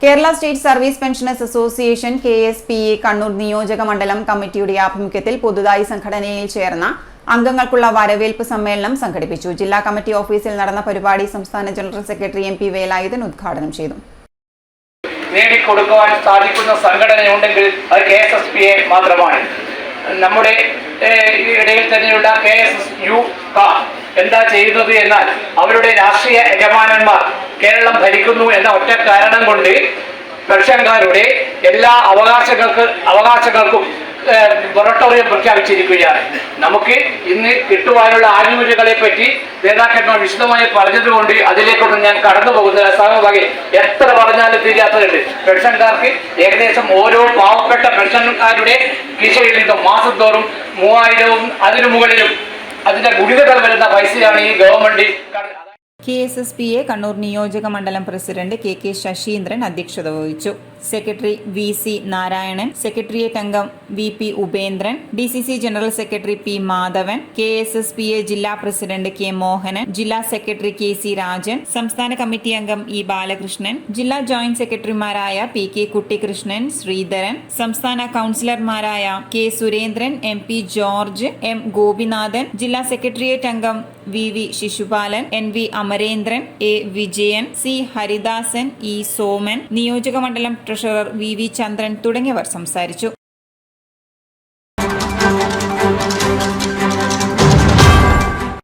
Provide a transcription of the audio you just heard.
Kerala state service pensioners association KSPE Kannur നിയോജക മണ്ഡലം കമ്മിറ്റിയുടെ ആഭിമുഖ്യത്തിൽ പുതുതായി സംഘടനയിൽ ചേർന്ന അംഗങ്ങൾക്കുള്ള വരവേൽപ്പ് സമ്മേളനം സംഘടിപ്പിച്ചു. ജില്ലാ കമ്മിറ്റി ഓഫീസിൽ നടന്ന പരിപാടി സംസ്ഥാന ജനറൽ സെക്രട്ടറി MP വേലായുധൻ ഉദ്ഘാടനം ചെയ്തു. നേടിക്കൊടുക്കുവാൻ സാധിക്കുന്ന സംഘടനയുണ്ടെങ്കിൽ അത് KSSPA മാത്രമാണ്. നമ്മുടെ ഇടയിൽ തന്നെയുള്ള KSSU എന്താ ചെയ്യുന്നത് എന്നാൽ അവരുടെ രാഷ്ട്രീയ യജമാനന്മാർ കേരളം ഭരിക്കുന്നു എന്ന ഒറ്റ കാരണം കൊണ്ട് പെൻഷൻകാരുടെ എല്ലാ അവകാശങ്ങൾക്കും മൊറട്ടോറിയം പ്രഖ്യാപിച്ചിരിക്കുകയാണ്. നമുക്ക് ഇന്ന് കിട്ടുവാനുള്ള ആനുകൂല്യങ്ങളെ പറ്റി നേതാക്കന്മാർ വിശദമായി പറഞ്ഞതുകൊണ്ട് അതിലേക്കൊന്നും ഞാൻ കടന്നു പോകുന്നില്ല. സമയമായി എത്ര പറഞ്ഞാലും തീരാത്തതുണ്ട്. പെൻഷൻകാർക്ക് ഏകദേശം ഓരോ പാവപ്പെട്ട പെൻഷൻകാരുടെ കീശയിൽ നിന്നും മാസം തോറും 3000-ഉം അതിനു മുകളിലും അതിന്റെ ഗുണിതകൾ വരുന്ന പൈസയാണ് ഈ ഗവൺമെന്റ്. KSSPA കണ്ണൂർ നിയോജക മണ്ഡലം പ്രസിഡന്റ് KK ശശീന്ദ്രൻ അധ്യക്ഷത വഹിച്ചു. സെക്രട്ടറി VC നാരായണൻ, സെക്രട്ടേറിയറ്റ് അംഗം VP Upendran, DCC general secretary P Madhavan, KSSPA ജില്ലാ പ്രസിഡന്റ് K മോഹനൻ, ജില്ലാ സെക്രട്ടറി KC രാജൻ, സംസ്ഥാന കമ്മിറ്റി അംഗം E ബാലകൃഷ്ണൻ, ജില്ലാ ജോയിന്റ് സെക്രട്ടറിമാരായ PK കുട്ടികൃഷ്ണൻ, ശ്രീധരൻ, സംസ്ഥാന കൗൺസിലർമാരായ K Surendran, MP George, M Gopinathan, ജില്ലാ സെക്രട്ടേറിയറ്റ് അംഗം VV Shishupala, NV Amarendran, A Vijayan, C Haridasan, E Soman, നിയോജക മണ്ഡലം ട്രഷറർ VV ചന്ദ്രൻ തുടങ്ങിയവർ സംസാരിച്ചു.